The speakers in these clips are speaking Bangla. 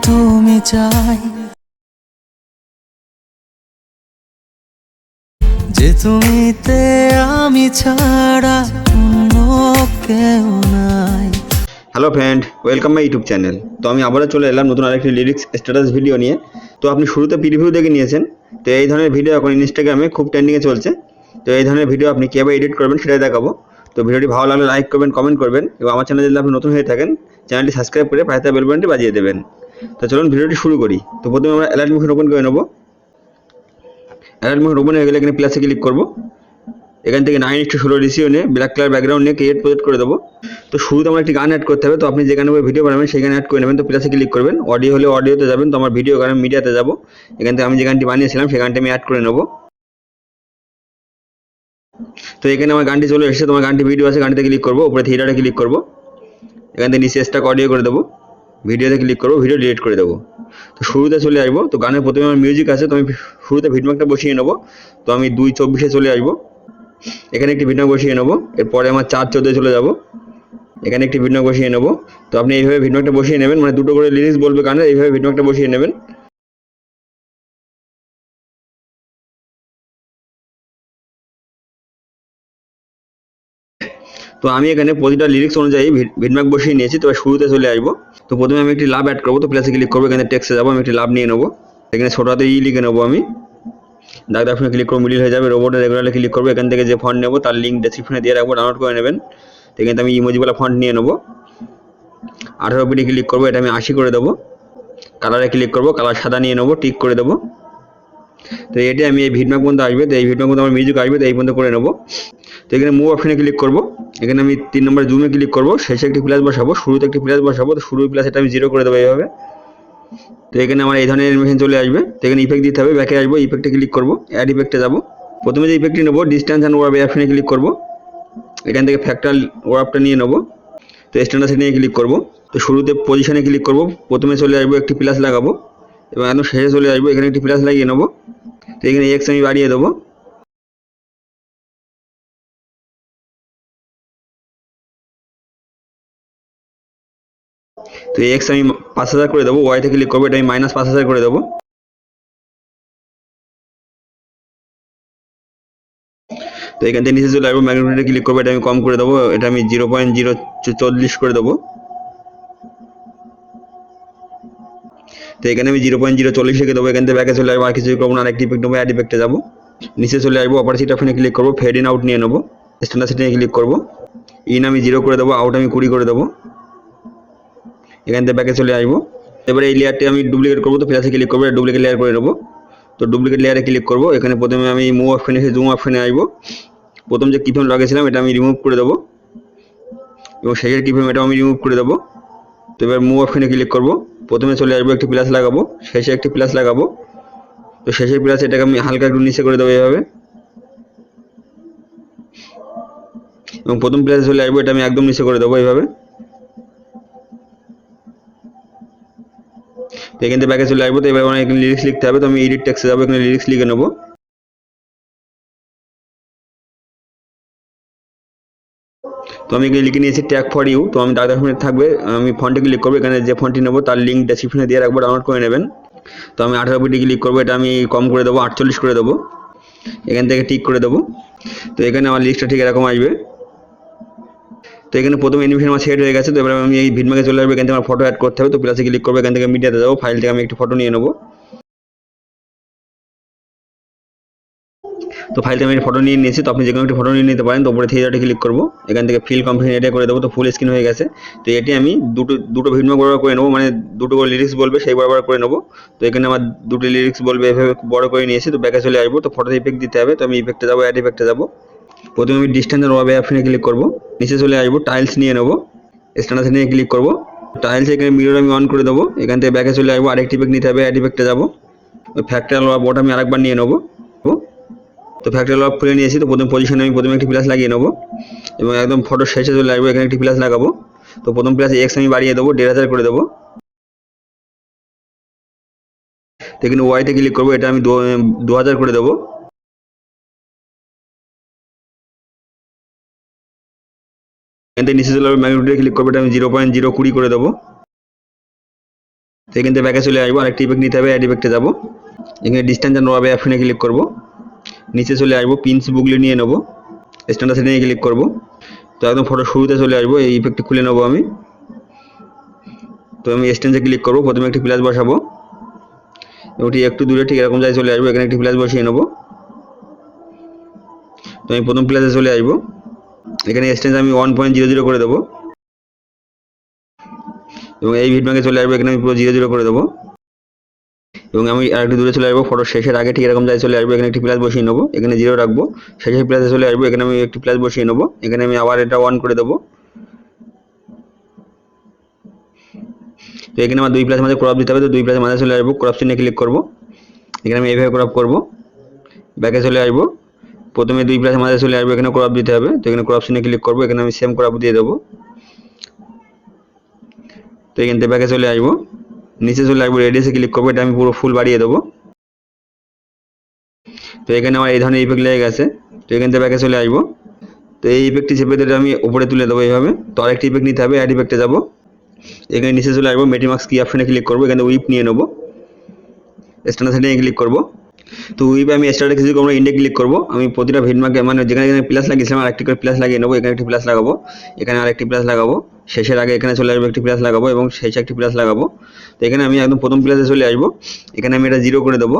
তুমি চাই যে তুমিতে আমি ছাড়া অন্য কেউ নাই। Hello friend, welcome my YouTube channel. তো আমি আবারও চলে এলাম নতুন আরেকটি লিরিক্স স্ট্যাটাস ভিডিও নিয়ে। তো আপনি শুরুতে প্রিভিউ দেখে নিয়েছেন। তো এই ধরনের ভিডিও এখন ইনস্টাগ্রামে খুব ট্রেন্ডিংয়ে চলছে। তো এই ধরনের ভিডিও আপনি কীভাবে এডিট করবেন সেটাই দেখাবো। তো ভিডিওটি ভালো লাগলে লাইক করবেন, কমেন্ট করবেন এবং আমার চ্যানেলে যদি আপনি নতুন হয়ে থাকেন চ্যানেলটি সাবস্ক্রাইব করে পাশে থাকা বেল বাটনটি বাজিয়ে দেবেন। তো চলুন ভিডিওটি শুরু করি। তো প্রথমে আমরা অ্যালার্ট মোশন ওপেন করে নেব। অ্যালার্ট মোশন ওপেন হয়ে গেলে এখানে প্লাসে ক্লিক করব। এখান থেকে 9:16 রেশিও নিয়ে ব্ল্যাক কালার ব্যাকগ্রাউন্ড নিয়ে ক্রিয়েট প্রজেক্ট করে দেবো। তো শুরুতে আমার একটি গান অ্যাড করতে হবে। তো আপনি যেখানে ভিডিও বানাবেন সেখানে অ্যাড করে নেবেন। তো প্লাসে ক্লিক করবেন, অডিও হলে অডিওতে যাবেন। তো আমার ভিডিও গান মিডিয়াতে যাব। এখান থেকে আমি যে গানটি বানিয়েছিলাম সেই গানটি আমি অ্যাড করে নেব। তো এখানে আমার গানটি চলে এসেছে। তোমার গানটি ভিডিও আছে, গানটিতে ক্লিক করবো, উপরে থিয়েটারে ক্লিক করবো। এখান থেকে নিচে স্টক অডিও করে দেবো, ভিডিওতে ক্লিক করবো, ভিডিও ডিলিট করে দেবো। তো শুরুতে চলে আসবো। তো গানের প্রথমে আমার মিউজিক আছে, তো আমি শুরুতে ভিডমার্কটা বসিয়ে নেবো। তো আমি 2:24 চলে আসবো। এখানে একটি ভিডিও বসিয়ে নেবো। এরপরে আমার 4:14 চলে যাব। এখানে একটি ভিডিও বসিয়ে নেবো। তো আপনি এইভাবে ভিডিওটা বসিয়ে নেবেন, মানে দুটো করে লিরিক্স বলবে গানের, এইভাবে ভিডিওটা বসিয়ে নেবেন। তো আমি এখানে প্রতিটা লিরিক্স অনুযায়ী ভিডমার্ক বসিয়ে নিয়েছি। তো শুরুতে চলে আসবো। তো প্রথমে আমি একটি লাভ অ্যাড করবো। তো প্লাসে ক্লিক করবো, এখানে টেক্সটে যাবো, আমি একটি লাভ নিয়ে নেবো। এখানে ছোট হাতে লিখে নেবো আমি। দাগ অপশনে ক্লিক করবো, মিডিল হয়ে যাবে। রোবটের রেগুলারে ক্লিক করবো। এখান থেকে যে ফন্ট নেবো তার লিঙ্ক ডেসক্রিপশনে দিয়ে রাখবো, ডাউনলোড করে নেবেন। তো এখানে আমি ইমোজিওয়ালা ফন্ট নিয়ে নেবো। 18 পিটি ক্লিক করবো, এটা আমি 80 করে দেবো। কালারে ক্লিক করবো, কালার সাদা নিয়ে নেবো, টিক করে দেবো। তো এটি আমি এই ভিডমার্ক পর্যন্ত আসবে। তো এই ভিডমার্ক পর্যন্ত আমার মিউজিক আসবে, তো এই পর্যন্ত করে নেবো। তো এখানে মুভ অপশনে ক্লিক করবো। এখানে আমি 3 নম্বর জুমে ক্লিক করবো, শেষে একটি প্লাস বসাবো, শুরুতে একটি প্লাস বসাবো। তো শুরুর প্লাস এটা আমি 0 করে দেবো এইভাবে। তো এখানে আমার এই ধরনের অ্যানিমেশন চলে আসবে। তো এখানে ইফেক্ট দিতে হবে, ব্যাকে আসবো, ইফেক্টে ক্লিক করবো, অ্যাড ইফেক্টে যাবো। প্রথমে যে ইফেক্টটি নেবো ডিস্টেন্স অ্যান্ড ওয়ার্প, এই অপশনে ক্লিক করবো। এখান থেকে ফ্যাক্টর ওয়ার্পটা নিয়ে নেবো। তো স্ট্যান্ডার্ড সেটিংয়ে ক্লিক করবো। তো শুরুতে পজিশনে ক্লিক করবো, প্রথমে চলে আসবো, একটি প্লাস লাগাবো এবং একদম শেষে চলে আসবো, এখানে একটি প্লাস লাগিয়ে নেবো। তো এখানে এক্স আমি বাড়িয়ে দেবো। তো এক্স আমি 5000 করে দেবো। ওয়াইতে ক্লিক করবো, এটা আমি -5000 করে দেবো। তো এখান থেকে নিচে চলে আসবো, ম্যাগনিটিউডে ক্লিক করবো, এটা আমি কম করে দেবো, এটা আমি 0.040 করে দেবো। তো এখানে আমি 0.040 লিখে দেবো। এখান থেকে ব্যাকে চলে আসবো, আর কিছু করবো না, আরেকটি ইফেক্ট নেবো, অ্যাড ইফেক্টে যাবো। নিচে চলে আসবো, অপারেশিটি অপশনে ক্লিক করবো, ফেড ইন আউট নিয়ে নেবো। স্ট্যান্ডার্ড সেটিংয়ে ক্লিক করবো, ইন আমি 0 করে দেবো, আউট আমি 20 করে দেবো। এখান থেকে ব্যাকে চলে আসবো। এবারে এই লেয়ারটি আমি ডুপ্লিকেট করবো। তো প্লাসে ক্লিক করবো, ডুপ্লিকেট লেয়ার করে নেবো। তো ডুপ্লিকেট লেয়ারে ক্লিক করবো। এখানে প্রথমে আমি মুভ অপশনে এসে জুম অপশনে আসবো। প্রথম যে কিফ্রেম লাগিয়েছিলাম এটা আমি রিমুভ করে দেবো এবং শেষের কিফ্রেম এটাও আমি রিমুভ করে দেবো। তো এবার মুভ অপশনে ক্লিক করবো, প্রথমে চলে আসবো, একটি প্লাস লাগাবো, শেষে একটি প্লাস লাগাবো। তো শেষের প্লাস এটাকে আমি হালকা একটু নিচে করে দেবো এইভাবে এবং প্রথম প্লাসে চলে আসবো, এটা আমি একদম নিচে করে দেবো এইভাবে। তো এখান থেকে ব্যাকে চলে আসবো। তো এবার আমার এখানে লিরিক্স লিখতে হবে। তো আমি এডিট টেক্সটে যাবো, এখানে লিরিক্স লিখে নেবো। তো আমি এখানে লিখে নিয়েছি ট্যাগ ফর ইউ। তো আমি ডাটা ফোনে থাকবে, আমি ফন্টে ক্লিক করবো, এখানে যে ফন্টটি নেবো তার লিঙ্ক ডেসক্রিপশনে দিয়ে রাখবো, ডাউনলোড করে নেবেন। তো আমি 18 পিটি ক্লিক করবো, এটা আমি কম করে দেবো, 48 করে দেবো। এখান থেকে টিক করে দেবো। তো এখানে আমার লিস্টটা ঠিক এরকম আসবে। তো এখানে প্রথম অ্যানিমেশন আমার সেট হয়ে গেছে। তো এবার আমি এই ভিডমার্কে চলে আসবো, এখান থেকে আমার ফটো অ্যাড করতে হবে। তো প্লাসে ক্লিক করবো, এখান থেকে মিডিয়াতে যাবো, ফাইল থেকে আমি একটি ফটো নিয়ে নেবো। তো ফাইল থেকে আমি ফটো নিয়ে নিয়েছি। তো আপনি যে কোনো একটি ফটো নিয়ে নিতে পারেন। তো উপরে থিয়েটারে ক্লিক করবো, এখান থেকে ফিল কমপ্লিট এটা করে দেবো। তো ফুল স্ক্রিন হয়ে গেছে। তো এটি আমি দুটো ভিডিও বরাবর করে নেবো, মানে দুটো করে লিরিক্স বলবে সেই বরাবর করে নেবো। তো এখানে আমার দুটো লিরিক্স বলবে এভাবে বড় করে নিয়েছি। তো ব্যাকে চলে আসবো। তো ফটোতে ইফেক্ট দিতে হবে। তো আমি ইফেক্টে যাবো, অ্যাড ইফেক্টে যাবো। প্রথমে আমি ডিস্টেন্স এন্ড ওয়াবে অপশনে ক্লিক করবো, নিচে চলে আসবো, টাইলস নিয়ে নেবো, স্ট্যান্ডার্ড সেটিংয়ে ক্লিক করবো। টাইলস এখানে মিরর আমি অন করে দেবো। এখান থেকে ব্যাকে চলে আসবো, আরেকটি ইফেক্ট নিতে হবে, অ্যাড ইফেক্টে যাবো। ওই ফ্যাক্টরাল ওয়াব ওটা আমি আরেকবার নিয়ে নেবো। তো ফ্যাক্টরাল ওয়াব খুলে নিয়েছি। তো প্রথম পজিশনে আমি প্রথমে একটি প্লাস লাগিয়ে নেবো এবং একদম ফটো শেষে চলে আসবো, এখানে একটি প্লাস লাগাবো। তো প্রথম প্লাসে এক্স আমি বাড়িয়ে দেবো, 1500 করে দেবো। তো এখানে ওয়াইতে ক্লিক করবো, এটা আমি 2000 করে দেবো। এখান থেকে নিচে চলে আসবো, ম্যাগনিটিউডে ক্লিক করবো, এটা আমি 0.020 করে দেবো। তো এখান থেকে ব্যাকে চলে আসবো, আরেকটি ইফেক্ট নিতে হবে, অ্যাড ইফেক্টে যাবো, এখানে ডিস্টেন্স অ্যান্ড ওয়াবে অপশনে ক্লিক করবো, নিচে চলে আসবো, পিনস বুগলি নিয়ে নেবো, স্ট্যান্ডার্ড সেটিংয়ে ক্লিক করবো। তো একদম ফটো শুরুতে চলে আসবো, এই ইফেক্টটি খুলে নেবো আমি। তো আমি এক্সটেন্সে ক্লিক করবো, প্রথমে একটি প্লাস বসাবো, ওটি একটু দূরে ঠিক এরকম জায়গায় চলে আসবো, এখানে একটি প্লাস বসিয়ে নেবো। তো আমি প্রথম প্লাসে চলে আসবো, এখানে এক্সটেন্স আমি 1.00 করে দেবো এবং এই ভিডম্যাকে চলে আসবো, এখানে আমি পুরো 00 করে দেবো এবং আমি আরেকটু দূরে চলে আসবো, ফটো শেষের আগে ঠিক এরকম জায়গায় চলে আসবো, এখানে একটি প্লাস বসিয়ে নেবো, এখানে 0 রাখবো, শেষের প্লাসে চলে আসবো, এখানে আমি একটি প্লাস বসিয়ে নেবো, এখানে আমি আবার এটা 1 করে দেবো। তো এখানে আমার 2 প্লাসের মাঝে ক্রপ দিতে হবে, তো 2 প্লাসের মাঝে চলে আসবো, ক্রপ চিহ্নে ক্লিক করবো, এখানে আমি এইভাবে ক্রপ করবো, ব্যাকে চলে আসবো, প্রথমে 2 প্লাসের মাঝে চলে আসবো, এখানে ক্রপ দিতে হবে, তো এখানে ক্রপ চিহ্নে ক্লিক করবো, এখানে আমি সেম ক্রপ দিয়ে দেবো। তো এখান থেকে ব্যাকে চলে আসবো, নিচে চলে আসবো, রেডিয়াসে ক্লিক করবো, এটা আমি পুরো ফুল বাড়িয়ে দেবো। তো এখানে আমার এই ধরনের ইফেক্ট লেগে গেছে, তো এখান থেকে ব্যাকে চলে আসবো, তো এই ইফেক্টটি চেপে ধরে আমি উপরে তুলে দেবো এইভাবে। তো আরেকটি ইফেক্ট নিতে হবে, অ্যাড ইফেক্টে যাবো, এখানে নিচে চলে আসবো, মেটিমাক্স কি অপশনে ক্লিক করবো, এখানে উইপ নিয়ে নেবো, স্ট্যান্ডার্ড সেটিংয়ে ক্লিক করবো। তো উইপে আমি স্টার্টে কিছু করবো, ইন্ডে ক্লিক করবো, আমি প্রতিটা ভিডমার্কে মানে যেখানে যেখানে প্লাস লাগিয়েছিলাম আরেকটি করে প্লাস লাগিয়ে নেবো, এখানে একটি প্লাস লাগাবো, এখানে আরেকটি প্লাস লাগাবো, শেষের আগে এখানে চলে আসবো, একটি প্লাস লাগাবো এবং শেষে একটি প্লাস লাগাবো। তো এখানে আমি একদম প্রথম প্লাসে চলে আসবো, এখানে আমি এটা 0 করে দেবো।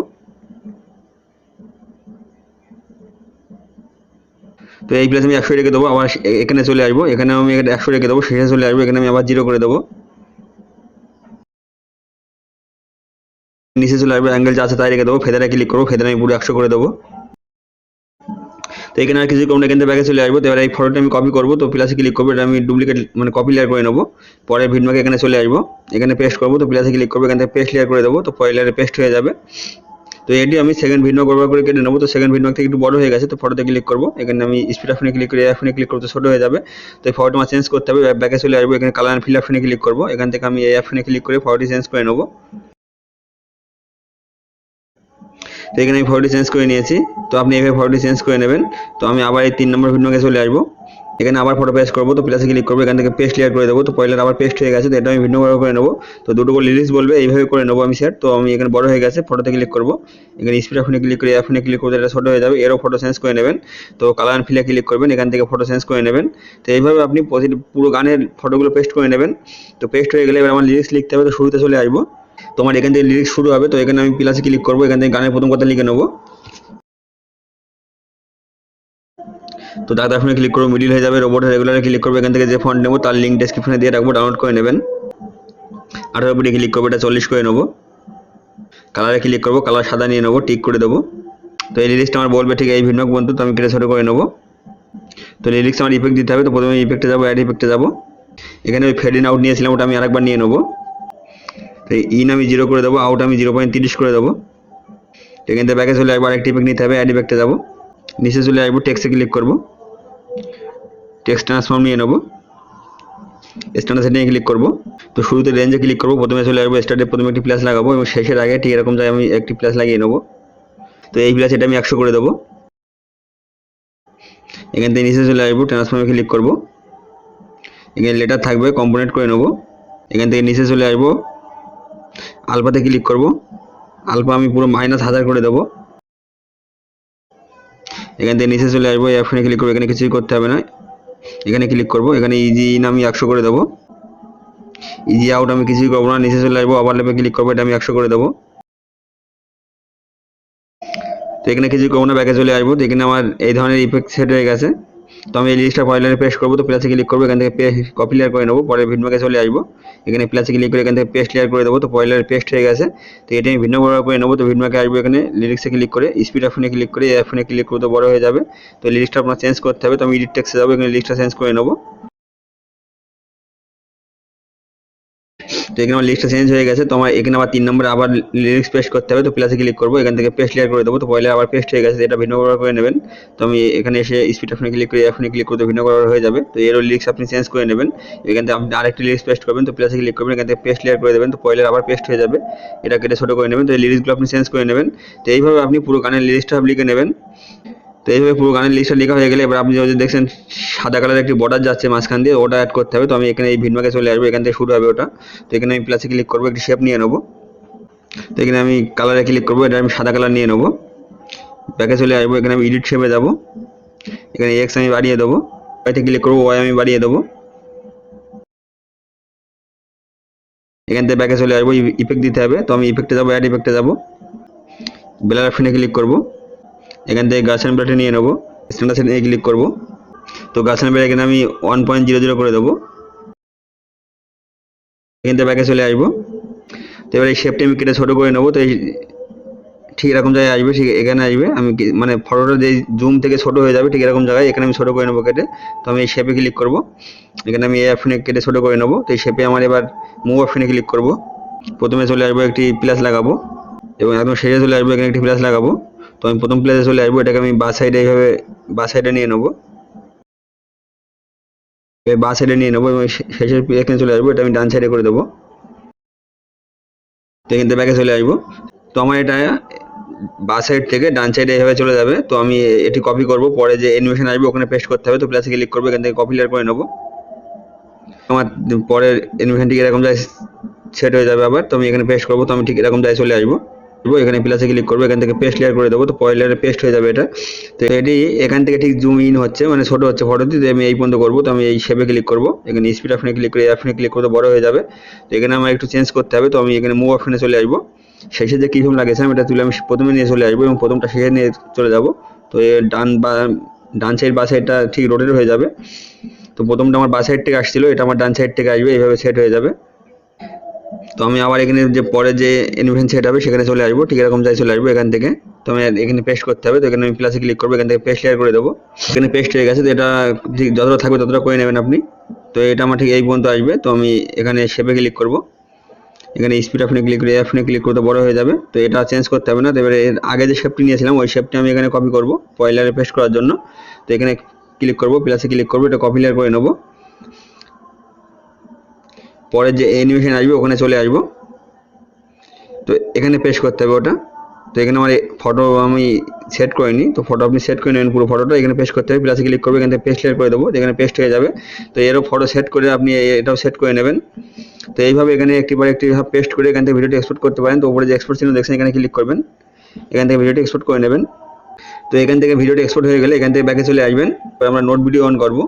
তো এই প্লাস আমি 100 রেখে দেবো, আবার এখানে চলে আসবো, এখানে আমি 100 রেখে দেবো, শেষে চলে আসবো, এখানে আমি আবার 0 করে দেবো, নিচে চলে আসবো, অ্যাঙ্গেল যা আছে তাই রেখে দেবো, ফেদারে ক্লিক করবো, ফেদারে আমি পুরো 100 করে দেবো। তো এখানে আর কিছু করবো না, এখান থেকে ব্যাকে চলে আসবো, তো এবার এই ফটোটা আমি কপি করবো, তো প্লাসে ক্লিক করবো, এটা আমি ডুপ্লিকেট মানে কপি লেয়ার করে নেবো, পরে ভিডমার্কে এখানে চলে আসবো, এখানে পেস্ট করবো, তো প্লাসে ক্লিক করবো, এখান থেকে পেস্ট লেয়ার করে দেবো, তো পরের লেয়ারে পেস্ট হয়ে যাবে। তো এটি আমি সেকেন্ড ভিডমার্ক ব্যবহার করে কেটে নেবো, তো সেকেন্ড ভিডমার্ক থেকে একটু বড় হয়ে গেছে, তো ফটোতে ক্লিক করবো, এখানে আমি স্পিড অপশনে ক্লিক করে অপশনে ক্লিক করতে ছোটো হয়ে যাবে। তো এই ফটোটা আমার চেঞ্জ করতে হবে, ব্যাকে চলে আসবো, এখানে কালার অ্যান্ড ফিল অপশনে ক্লিক করবো, এখান থেকে আমি এই অপশনে ক্লিক করে ফটোটি চেঞ্জ করে নেবো। তো এখানে আমি ফটোটি চেঞ্জ করে নিয়েছি, তো আপনি এইভাবে ফটোটি চেঞ্জ করে নেবেন। তো আমি আবার এই 3 নম্বর ভিডিওকে চলে আসবো, এখানে আবার ফটো পেস্ট করবো, তো প্লাসে ক্লিক করবো, এখান থেকে পেস্ট লেয়ার করে দেবো, তো পয়লার আবার পেস্ট হয়ে গেছে, তো এটা আমি ভিডিও করে নেবো। তো দুটো করে লিরিক্স বলবে, এইভাবে করে নেবো আমি সেট। তো আমি এখানে বড় হয়ে গেছে, ফটোতে ক্লিক করবো, এখানে স্পিড অপশনে ক্লিক করে অপশনে ক্লিক করতে এটা ছোটো হয়ে যাবে, এরও ফটো চেঞ্জ করে নেবেন। তো কালার অ্যান্ড ফিলে ক্লিক করবেন, এখান থেকে ফটো চেঞ্জ করে নেবেন। তো এইভাবে আপনি পুরো গানের ফটোগুলো পেস্ট করে নেবেন। তো পেস্ট হয়ে গেলে এবার আমার লিরিক্স লিখতে হবে, তো শুরুতে চলে আসবো, তোমার এখান থেকে লিরিক্স শুরু হবে, তো এখানে আমি প্লাসে ক্লিক করবো, এখান থেকে গানের প্রথম কথা লিখে নেবো। তো দাদা ফোনে ক্লিক করবো, মিডিল হয়ে যাবে, রোবট রেগুলারে ক্লিক করবো, এখান থেকে যে ফন্ট নেবো তার লিঙ্ক ডেসক্রিপশনে দিয়ে রাখবো, ডাউনলোড করে নেবেন। 18 উপরে ক্লিক করবো, এটা 40 করে নেবো। কালারে ক্লিক করবো, কালার সাদা নিয়ে নেবো, টিক করে দেবো। তো এই লিরিক্সটা আমার বলবে ঠিক এই ভিডিও বন্ধু, তো আমি কেটে ছোটো করে নেবো। তো লিরিক্স আমার ইফেক্ট দিতে হবে, তো প্রথমে ইফেক্টে যাবো, অ্যাড ইফেক্টে যাবো, এখানে ওই ফেড ইন আউট নিয়েছিলাম, ওটা আমি আরেকবার নিয়ে নেবো। তো ইন আমি 0 করে দেবো, আউট আমি 0.30 করে দেবো। তো এখান থেকে ব্যাকে চলে আসবো, আরেকটি ইফেক্ট নিতে হবে, অ্যাড ইফেক্টে যাবো, নিচে চলে আসবো, টেক্সটে ক্লিক করবো, টেক্সট ট্রান্সফর্ম নিয়ে নেবো, স্ট্যান্ডার্ড সেটিংয়ে ক্লিক করবো। তো শুরুতে রেঞ্জে ক্লিক করবো, প্রথমে চলে আসবো, স্টার্টে প্রথমে একটি প্লাস লাগাবো এবং শেষের আগে ঠিক এরকম জায়গায় আমি একটি প্লাস লাগিয়ে নেবো। তো এই প্লাস এটা আমি 100 করে দেবো। এখান থেকে নিচে চলে আসবো, ট্রান্সফর্মে ক্লিক করবো, এখানে লেটার থাকবে, কম্পোনেন্ট করে নেবো। এখান থেকে নিচে চলে আসবো, আলফাতে ক্লিক করবো, আলফা আমি পুরো -1000 করে দেবো। এখান থেকে নিচে চলে আসবো, এই অপশনে ক্লিক করবো, এখানে কিছুই করতে হবে না, এখানে ক্লিক করবো, এখানে ইজি ইন আমি 100 করে দেবো, ইজি আউট আমি কিছুই করবো না, নিচে চলে আসবো, ওভারল্যাপে ক্লিক করবো, এটা আমি 100 করে দেবো। তো এখানে কিছুই করবো না, ব্যাকে চলে আসবো, তো এখানে আমার এই ধরনের ইফেক্ট সেট হয়ে গেছে। তো আমি এই লিস্টটা ফাইলারে পেস্ট করবো, তো প্লাসে ক্লিক করবো, এখান থেকে কপি লেয়ার করে নেবো, পরে ভিডিওকে চলে আসবো, এখানে প্লাসে ক্লিক করে এখান থেকে পেস্ট লেয়ার করে দেবো, তো পয়লারে পেস্ট হয়ে গেছে। তো এটা আমি ভিন্ন ব্যবহার করে নেবো, তো ভিডিওকে আসবো, এখানে লিরিক্সে ক্লিক করে স্পিড অপশনে ক্লিক করে এই অপশনে ক্লিক করতে বড় হয়ে যাবে। তো লিস্টটা আপনার চেঞ্জ করতে হবে, তো আমি এডিট টেক্সটে যাবো, এখানে লিস্টটা চেঞ্জ করে নেবো। তো এখানে আমার লিস্টটা চেঞ্জ হয়ে গেছে, তো আমার এখানে আবার 3 নম্বরে আবার লিরিক্স পেস্ট করতে হবে, তো প্লাসে ক্লিক করবো, এখান থেকে পেস্ট লেয়ার করে দেবো, তো পয়লা আবার পেস্ট হয়ে গেছে, এটা ভিন্ন ব্যবহার করে নেবেন। তো আমি এখানে এসে স্পিড অপশনে ক্লিক করে এখানে ক্লিক করতে ভিন্ন ব্যবহার হয়ে যাবে। তো এরও লিরিক্স আপনি চেঞ্জ করে নেবেন, এখান থেকে আপনি আরেকটি লিরিক্স পেস্ট করবেন, তো প্লাসে ক্লিক করবেন, এখান থেকে পেস্ট লেয়ার করে দেবেন, তো পয়লার আবার পেস্ট হয়ে যাবে, এটা কেটে ছোটো করে নেবেন। তো এই লিরিক্সগুলো আপনি চেঞ্জ করে নেবেন। তো এইভাবে আপনি পুরো গানের লিরিক্সটা লিখে নেবেন। তো এইভাবে পুরো গানের লিস্টটা লেখা হয়ে গেলে এবার আপনি যদি দেখছেন সাদা কালারের একটি বর্ডার যাচ্ছে মাঝখান দিয়ে, ওটা অ্যাড করতে হবে। তো আমি এখানে এই ভিডমার্কে চলে আসবো, এখান থেকে শুরু হবে ওটা। তো এখানে আমি প্লাসে ক্লিক করবো, একটি শেপ নিয়ে নেবো। তো এখানে আমি কালারে ক্লিক করবো, এটা আমি সাদা কালার নিয়ে নেবো। ব্যাকে চলে আসবো, এখানে আমি এডিট শেপে যাবো, এখানে এক্স আমি বাড়িয়ে দেবো, ওয়াইতে ক্লিক করবো, ওয়াই আমি বাড়িয়ে দেবো। এখান থেকে ব্যাকে চলে আসবো, ইফেক্ট দিতে হবে। তো আমি ইফেক্টে যাবো, অ্যাড ইফেক্টে যাবো, ব্লার অপশনে ক্লিক করবো, এখান থেকে গার্সন ব্লাটে নিয়ে নেবো, স্ট্যান্ডার্ড সেটিংয়ে ক্লিক করবো। তো গার্সন ব্লাট এখানে আমি 1.00 করে দেবো। এখান থেকে ব্যাকে চলে আসবো। তো এবার এই শেপটা আমি কেটে ছোটো করে নেবো। তো এই ঠিক এরকম জায়গায় আসবে, ঠিক এখানে আসবে। আমি মানে ফটোটা যে জুম থেকে ছোটো হয়ে যাবে ঠিক এরকম জায়গায় এখানে আমি ছোটো করে নেবো কেটে। তো আমি এই শেপে ক্লিক করবো, এখানে আমি এই অপশনে কেটে ছোটো করে নেবো। তো এই শেপে আমার এবার মুভ অপশনে ক্লিক করবো, প্রথমে চলে আসবো, একটি প্লাস লাগাবো এবং একদম শেষে চলে আসবো, এখানে একটি প্লাস লাগাবো। তো আমি প্রথম প্লেসে চলে আসবো, এটাকে আমি বাঁ সাইডে এইভাবে বাঁ সাইডে নিয়ে নেবো, বাঁ সাইডে নিয়ে নেবো এবং শেষের এখানে চলে আসবো, এটা আমি ডান সাইডে করে দেবো। তো এখান থেকে ব্যাকে চলে আসবো। তো আমার এটা বাঁ সাইড থেকে ডান সাইডে এইভাবে চলে যাবে। তো আমি এটি কপি করব, পরে যে অ্যানিমেশন আসবে ওখানে পেস্ট করতে হবে। তো প্লাসে ক্লিক করবো, এখান থেকে কপি লেয়ার করে নেবো। আমার পরের অ্যানিমেশন ঠিক এরকম যায় সেট হয়ে যাবে আবার। তো আমি এখানে পেস্ট করবো, তো আমি ঠিক এরকম যায় চলে আসবো, এখানে প্লাসে ক্লিক করবো, এখান থেকে পেস্ট লেয়ার করে দেবো। তো পরের লেয়ারে পেস্ট হয়ে যাবে এটা। তো এটি এখান থেকে ঠিক জুম ইন হচ্ছে, মানে ছোটো হচ্ছে ফটোটি। আমি এই পর্যন্ত করবো। তো আমি এই শেপে ক্লিক করবো, এখানে স্পিড অপশনে ক্লিক করে এই অপশনে ক্লিক করতে বড় হয়ে যাবে। তো এখানে আমার একটু চেঞ্জ করতে হবে। তো আমি এখানে মুভ অপশনে চলে আসবো, শেষে যে কী ফোন লাগিয়েছিলাম এটা তুলে আমি প্রথমে নিয়ে চলে আসবো এবং প্রথমটা শেষে নিয়ে চলে যাব। তো এর ডান সাইড বা সাইডটা ঠিক রোটেট হয়ে যাবে। তো প্রথমটা আমার বা সাইড থেকে আসছিলো, এটা আমার ডান সাইড থেকে আসবে, এইভাবে সেট হয়ে যাবে। তো আমি আবার এখানে যে পরে যে অ্যানিমেশন সেট হবে সেখানে চলে আসবো, ঠিক এরকম যাই চলে আসবো এখান থেকে। তো আমি এখানে পেস্ট করতে হবে। তো এখানে আমি প্লাসে ক্লিক করবো, এখান থেকে পেস্ট লেয়ার করে দেবো। এখানে পেস্ট হয়ে গেছে। তো এটা ঠিক যতটা থাকবে ততটা করে নেবেন আপনি। তো এটা আমার ঠিক এই পর্যন্ত আসবে। তো আমি এখানে শেপে ক্লিক করবো, এখানে স্পিড অপশনে ক্লিক করে অপশনে ক্লিক করতে বড় হয়ে যাবে। তো এটা চেঞ্জ করতে হবে না। তো এবারে আগে যে শেপটি নিয়েছিলাম ওই শেপটি আমি এখানে কপি করবো পয়লারে পেস্ট করার জন্য। তো এখানে ক্লিক করবো, প্লাসে ক্লিক করবো, এটা কপি লেয়ার করে নেবো। পরে যে অ্যানিমেশন আসবে ওখানে চলে আসবো, তো এখানে পেস্ট করতে হবে ওটা। তো এখানে আমার ফটো আমি সেট করিনি, তো ফটো আপনি সেট করে নেবেন পুরো ফটোটা, এখানে পেস্ট করতে হবে, প্লাসে ক্লিক করবে, এখান থেকে পেস্ট লেয়ার করে দেবো, এখানে পেস্ট হয়ে যাবে। তো এরও ফটো সেট করে আপনি এটাও সেট করে নেবেন। তো এইভাবে এখানে একটিবার পেস্ট করে এখান থেকে ভিডিওটি এক্সপোর্ট করতে পারেন। তো উপরে যে এক্সপোর্ট চিহ্ন দেখছেন এখানে ক্লিক করবেন, এখান থেকে ভিডিওটি এক্সপোর্ট করে নেবেন। তো এখান থেকে ভিডিওটি এক্সপোর্ট হয়ে গেলে এখান থেকে ব্যাকে চলে আসবেন। এবার আমরা নোট ভিডিও অন করবো,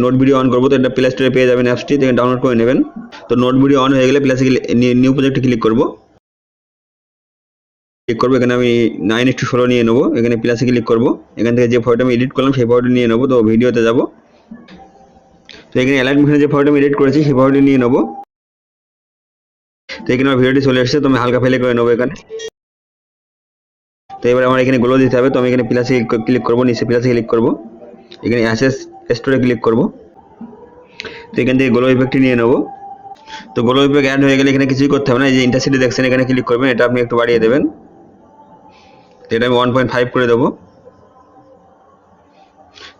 নোট ভিডিও অন করবো। তো এটা প্লে স্টোরে পেয়ে যাবেন, অ্যাপসটি থেকে ডাউনলোড করে নেবেন। তো নোট ভিডিও অন হয়ে গেলে প্লাসে নিউ প্রজেক্টে ক্লিক করবো, এখানে আমি 9:16 নিয়ে নেবো, এখানে প্লাসে ক্লিক করবো, এখান থেকে যে ফটোটা আমি এডিট করলাম সেই ফটোটি নিয়ে নেবো। তো ভিডিওতে যাব, তো এখানে অ্যালাইট মোশনে যে ফটোটা আমি এডিট করেছি সেই ফটোটি নিয়ে নেবো। তো এখানে আমার ভিডিওটি চলে এসেছে। তো আমি হালকা ফেলে করে নেবো এখানে। তো এবার আমার এখানে গ্লো দিতে হবে। তো আমি এখানে প্লাসে ক্লিক করবো, নিচে প্লাসে ক্লিক করবো, এখানে অ্যাসেস স্টোরে ক্লিক করবো। তো এখান থেকে গ্লো ইফেক্টটি নিয়ে নেবো। তো গ্লো ইফেক্ট অ্যাড হয়ে গেলে এখানে কিছুই করতে হবে না, এই যে ইন্টারসিটি দেখছেন এখানে ক্লিক করবেন, এটা আপনি একটু বাড়িয়ে দেবেন। তো এটা আমি 1.5 করে দেবো।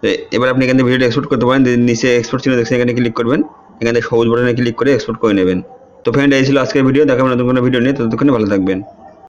তো এবার আপনি এখান থেকে ভিডিওটা এক্সপোর্ট করতে পারেন, নিচে এক্সপোর্ট চিহ্ন দেখছেন এখানে ক্লিক করবেন, এখান থেকে সবুজ বাটনে ক্লিক করে এক্সপোর্ট করে নেবেন। তো ফ্রেন্ড এই ছিল আজকের ভিডিও, দেখাবেন নতুন কোনো ভিডিও নিয়ে, ততক্ষণে ভালো থাকবেন।